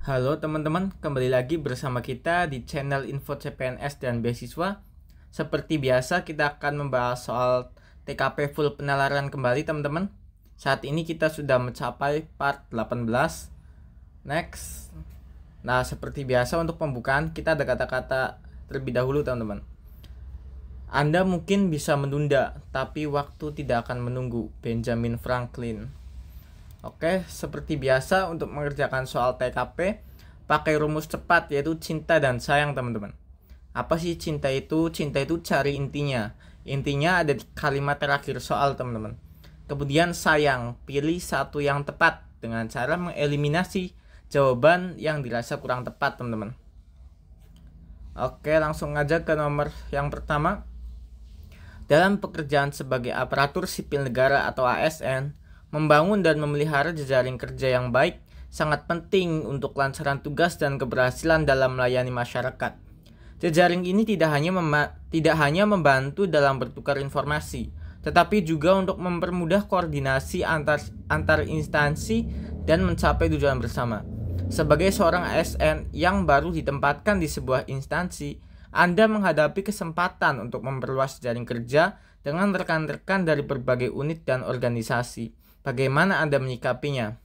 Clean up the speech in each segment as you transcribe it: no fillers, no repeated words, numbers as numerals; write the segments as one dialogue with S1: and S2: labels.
S1: Halo teman-teman, kembali lagi bersama kita di channel Info CPNS dan Beasiswa. Seperti biasa kita akan membahas soal TKP full penalaran kembali teman-teman. Saat ini kita sudah mencapai part 18. Next. Nah, seperti biasa untuk pembukaan kita ada kata-kata terlebih dahulu teman-teman. Anda mungkin bisa menunda, tapi waktu tidak akan menunggu. Benjamin Franklin. Oke, seperti biasa untuk mengerjakan soal TKP, pakai rumus cepat yaitu cinta dan sayang teman-teman. Apa sih cinta itu? Cinta itu cari intinya. Intinya ada di kalimat terakhir soal teman-teman. Kemudian sayang, pilih satu yang tepat dengan cara mengeliminasi jawaban yang dirasa kurang tepat teman-teman. Oke, langsung aja ke nomor yang pertama. Dalam pekerjaan sebagai aparatur sipil negara atau ASN, membangun dan memelihara jejaring kerja yang baik sangat penting untuk kelancaran tugas dan keberhasilan dalam melayani masyarakat. Jejaring ini tidak hanya membantu dalam bertukar informasi, tetapi juga untuk mempermudah koordinasi antar instansi dan mencapai tujuan bersama. Sebagai seorang ASN yang baru ditempatkan di sebuah instansi, Anda menghadapi kesempatan untuk memperluas jejaring kerja dengan rekan-rekan dari berbagai unit dan organisasi. Bagaimana Anda menyikapinya?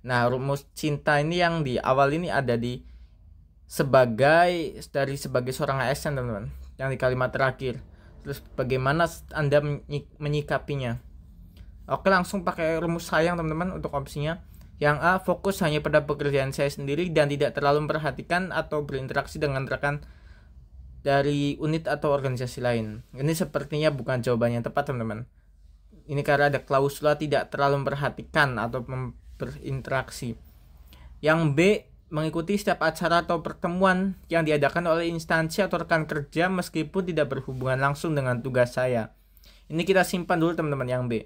S1: Nah, rumus cinta ini yang di awal ini ada sebagai seorang ASN teman-teman, yang di kalimat terakhir. Terus bagaimana Anda menyikapinya? Oke, langsung pakai rumus sayang teman-teman untuk opsinya. Yang A, fokus hanya pada pekerjaan saya sendiri dan tidak terlalu memperhatikan atau berinteraksi dengan rekan dari unit atau organisasi lain. Ini sepertinya bukan jawaban yang tepat teman-teman. Ini karena ada klausula tidak terlalu memperhatikan atau berinteraksi. Yang B, mengikuti setiap acara atau pertemuan yang diadakan oleh instansi atau rekan kerja meskipun tidak berhubungan langsung dengan tugas saya. Ini kita simpan dulu teman-teman yang B.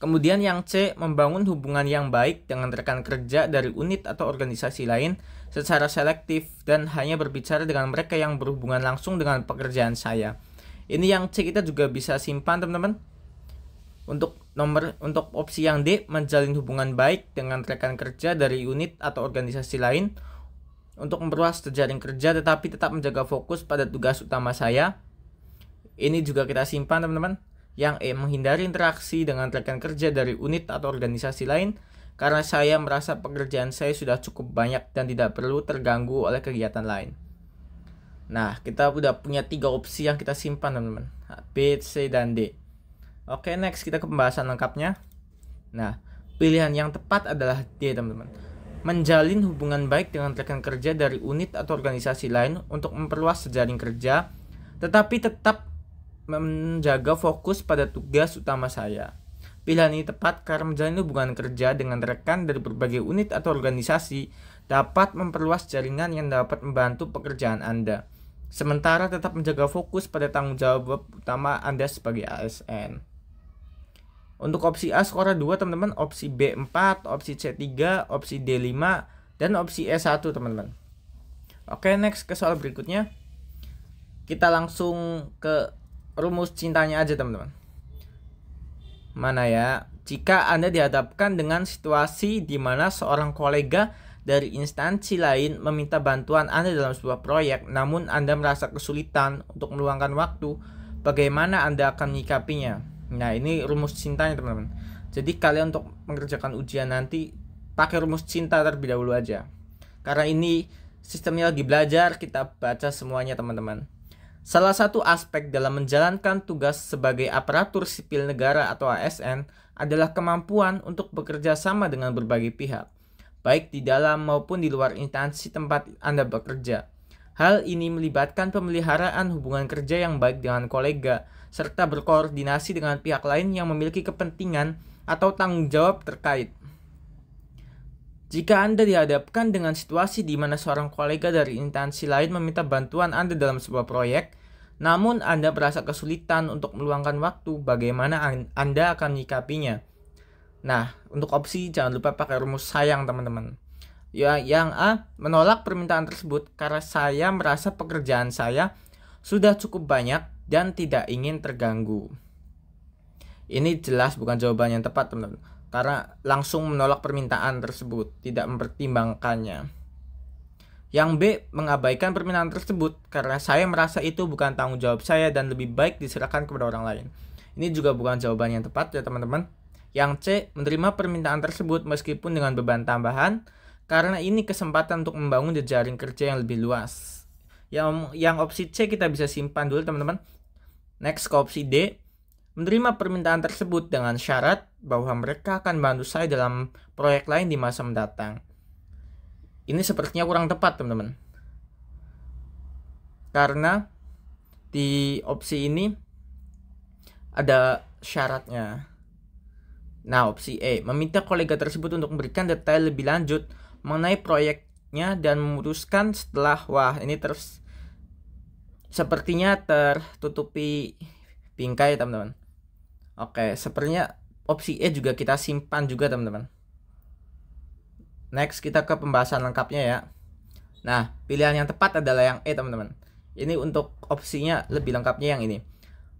S1: Kemudian yang C, membangun hubungan yang baik dengan rekan kerja dari unit atau organisasi lain secara selektif dan hanya berbicara dengan mereka yang berhubungan langsung dengan pekerjaan saya. Ini yang C kita juga bisa simpan teman-teman. Untuk opsi yang D, menjalin hubungan baik dengan rekan kerja dari unit atau organisasi lain untuk memperluas jejaring kerja tetapi tetap menjaga fokus pada tugas utama saya. Ini juga kita simpan teman-teman. Yang E, menghindari interaksi dengan rekan kerja dari unit atau organisasi lain karena saya merasa pekerjaan saya sudah cukup banyak dan tidak perlu terganggu oleh kegiatan lain. Nah, kita udah punya 3 opsi yang kita simpan teman-teman. B, C, dan D. Oke, next kita ke pembahasan lengkapnya. Nah, pilihan yang tepat adalah D teman-teman. Menjalin hubungan baik dengan rekan kerja dari unit atau organisasi lain untuk memperluas jejaring kerja, tetapi tetap menjaga fokus pada tugas utama saya. Pilihan ini tepat karena menjalin hubungan kerja dengan rekan dari berbagai unit atau organisasi dapat memperluas jaringan yang dapat membantu pekerjaan Anda, sementara tetap menjaga fokus pada tanggung jawab utama Anda sebagai ASN. Untuk opsi A skor 2 teman-teman, opsi B 4, opsi C 3, opsi D 5, dan opsi E 1 teman-teman. Oke, next ke soal berikutnya. Kita langsung ke rumus cintanya aja teman-teman. Mana ya? Jika Anda dihadapkan dengan situasi di mana seorang kolega dari instansi lain meminta bantuan Anda dalam sebuah proyek, namun Anda merasa kesulitan untuk meluangkan waktu, bagaimana Anda akan menyikapinya? Nah, ini rumus cintanya teman-teman. Jadi kalian untuk mengerjakan ujian nanti pakai rumus cinta terlebih dahulu aja. Karena ini sistemnya lagi belajar, kita baca semuanya teman-teman. Salah satu aspek dalam menjalankan tugas sebagai aparatur sipil negara atau ASN adalah kemampuan untuk bekerja sama dengan berbagai pihak, baik di dalam maupun di luar instansi tempat Anda bekerja. Hal ini melibatkan pemeliharaan hubungan kerja yang baik dengan kolega, serta berkoordinasi dengan pihak lain yang memiliki kepentingan atau tanggung jawab terkait. Jika Anda dihadapkan dengan situasi di mana seorang kolega dari instansi lain meminta bantuan Anda dalam sebuah proyek, namun Anda merasa kesulitan untuk meluangkan waktu, bagaimana Anda akan menyikapinya? Nah, untuk opsi jangan lupa pakai rumus sayang teman-teman. Ya, yang A, menolak permintaan tersebut karena saya merasa pekerjaan saya sudah cukup banyak dan tidak ingin terganggu. Ini jelas bukan jawaban yang tepat teman-teman, karena langsung menolak permintaan tersebut, tidak mempertimbangkannya. Yang B, mengabaikan permintaan tersebut karena saya merasa itu bukan tanggung jawab saya dan lebih baik diserahkan kepada orang lain. Ini juga bukan jawaban yang tepat ya teman-teman. Yang C, menerima permintaan tersebut meskipun dengan beban tambahan karena ini kesempatan untuk membangun jejaring kerja yang lebih luas. Yang opsi C kita bisa simpan dulu teman-teman. Next ke opsi D, menerima permintaan tersebut dengan syarat bahwa mereka akan bantu saya dalam proyek lain di masa mendatang. Ini sepertinya kurang tepat teman-teman, karena di opsi ini ada syaratnya. Nah, opsi E, meminta kolega tersebut untuk memberikan detail lebih lanjut mengenai proyeknya dan memutuskan setelah, wah ini sepertinya tertutupi bingkai teman-teman. Oke, sepertinya opsi E juga kita simpan juga teman-teman. Next kita ke pembahasan lengkapnya ya. Nah, pilihan yang tepat adalah yang E teman-teman. Ini untuk opsinya lebih lengkapnya yang ini.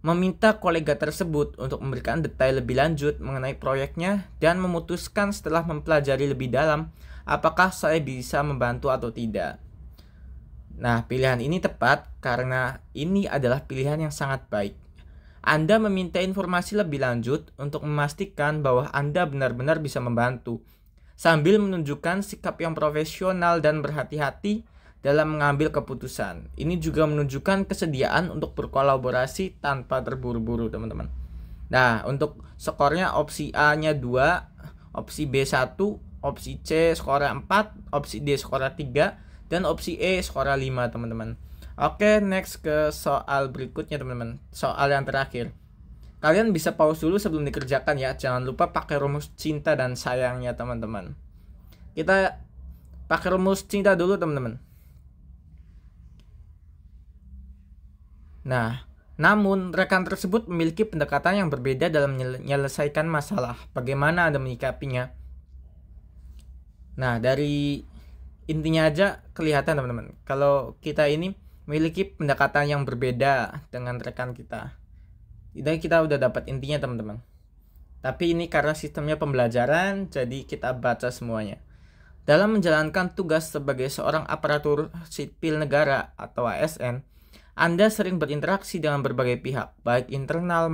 S1: Meminta kolega tersebut untuk memberikan detail lebih lanjut mengenai proyeknya dan memutuskan setelah mempelajari lebih dalam apakah saya bisa membantu atau tidak. Nah, pilihan ini tepat karena ini adalah pilihan yang sangat baik. Anda meminta informasi lebih lanjut untuk memastikan bahwa Anda benar-benar bisa membantu, sambil menunjukkan sikap yang profesional dan berhati-hati dalam mengambil keputusan. Ini juga menunjukkan kesediaan untuk berkolaborasi tanpa terburu-buru, teman-teman. Nah, untuk skornya opsi A-nya 2, opsi B 1, opsi C skornya 4, opsi D skornya 3, dan opsi E skornya 5, teman-teman. Oke, next ke soal berikutnya, teman-teman. Soal yang terakhir. Kalian bisa pause dulu sebelum dikerjakan ya. Jangan lupa pakai rumus cinta dan sayangnya teman-teman. Kita pakai rumus cinta dulu teman-teman. Nah, namun rekan tersebut memiliki pendekatan yang berbeda dalam menyelesaikan masalah. Bagaimana Anda menyikapinya? Nah, dari intinya aja kelihatan teman-teman. Kalau kita ini memiliki pendekatan yang berbeda dengan rekan kita. Jadi kita udah dapat intinya teman-teman. Tapi ini karena sistemnya pembelajaran, jadi kita baca semuanya. Dalam menjalankan tugas sebagai seorang aparatur sipil negara atau ASN, Anda sering berinteraksi dengan berbagai pihak, baik internal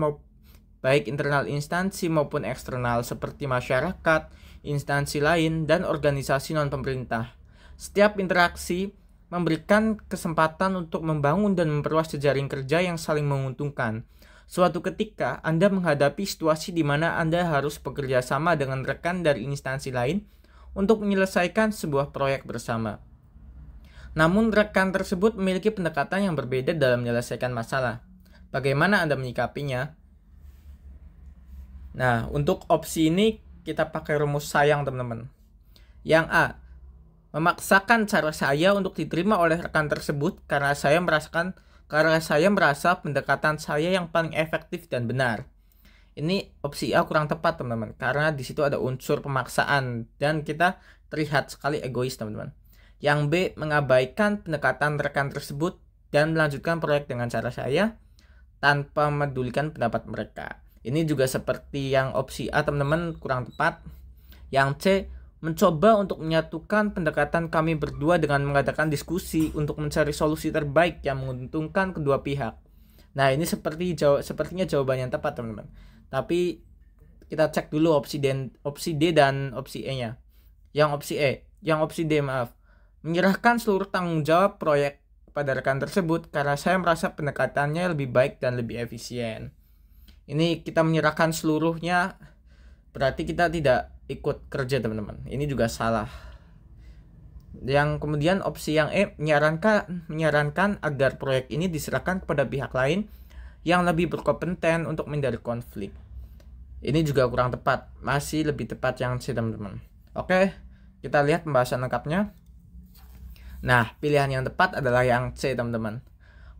S1: instansi maupun eksternal seperti masyarakat, instansi lain, dan organisasi non-pemerintah. Setiap interaksi memberikan kesempatan untuk membangun dan memperluas jejaring kerja yang saling menguntungkan. Suatu ketika, Anda menghadapi situasi di mana Anda harus bekerja sama dengan rekan dari instansi lain untuk menyelesaikan sebuah proyek bersama. Namun, rekan tersebut memiliki pendekatan yang berbeda dalam menyelesaikan masalah. Bagaimana Anda menyikapinya? Nah, untuk opsi ini kita pakai rumus sayang, teman-teman. Yang A, memaksakan cara saya untuk diterima oleh rekan tersebut karena saya merasa pendekatan saya yang paling efektif dan benar. Ini opsi A kurang tepat teman-teman, karena di situ ada unsur pemaksaan dan kita terlihat sekali egois teman-teman. Yang B, mengabaikan pendekatan rekan tersebut dan melanjutkan proyek dengan cara saya tanpa memedulikan pendapat mereka. Ini juga seperti yang opsi A teman-teman, kurang tepat. Yang C, mencoba untuk menyatukan pendekatan kami berdua dengan mengadakan diskusi untuk mencari solusi terbaik yang menguntungkan kedua pihak. Nah, ini sepertinya jawaban yang tepat, teman-teman. Tapi kita cek dulu opsi D dan opsi E-nya. Yang opsi D, menyerahkan seluruh tanggung jawab proyek pada rekan tersebut karena saya merasa pendekatannya lebih baik dan lebih efisien. Ini kita menyerahkan seluruhnya, berarti kita tidak ikut kerja teman-teman. Ini juga salah. Yang kemudian opsi yang E, menyarankan agar proyek ini diserahkan kepada pihak lain yang lebih berkompeten untuk menghindari konflik. Ini juga kurang tepat. Masih lebih tepat yang C teman-teman. Oke, kita lihat pembahasan lengkapnya. Nah, pilihan yang tepat adalah yang C teman-teman.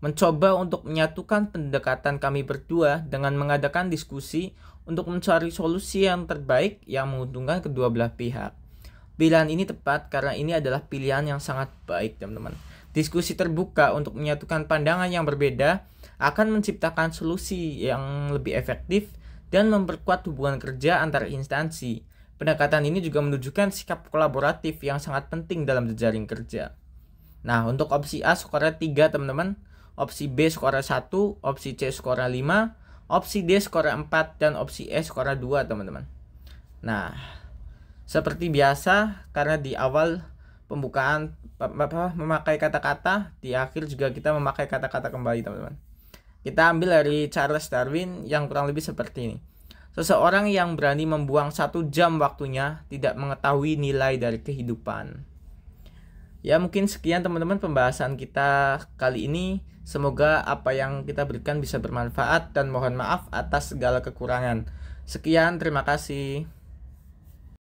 S1: Mencoba untuk menyatukan pendekatan kami berdua dengan mengadakan diskusi untuk mencari solusi yang terbaik yang menguntungkan kedua belah pihak. Pilihan ini tepat karena ini adalah pilihan yang sangat baik, teman-teman. Diskusi terbuka untuk menyatukan pandangan yang berbeda akan menciptakan solusi yang lebih efektif dan memperkuat hubungan kerja antar instansi. Pendekatan ini juga menunjukkan sikap kolaboratif yang sangat penting dalam jejaring kerja. Nah, untuk opsi A skornya 3 teman-teman, opsi B skornya 1, opsi C skornya 5, opsi D skornya 4, dan opsi E skornya 2 teman-teman. Nah, seperti biasa, karena di awal pembukaan memakai kata-kata, di akhir juga kita memakai kata-kata kembali teman-teman. Kita ambil dari Charles Darwin yang kurang lebih seperti ini. Seseorang yang berani membuang 1 jam waktunya tidak mengetahui nilai dari kehidupan. Ya, mungkin sekian teman-teman pembahasan kita kali ini. Semoga apa yang kita berikan bisa bermanfaat dan mohon maaf atas segala kekurangan. Sekian, terima kasih.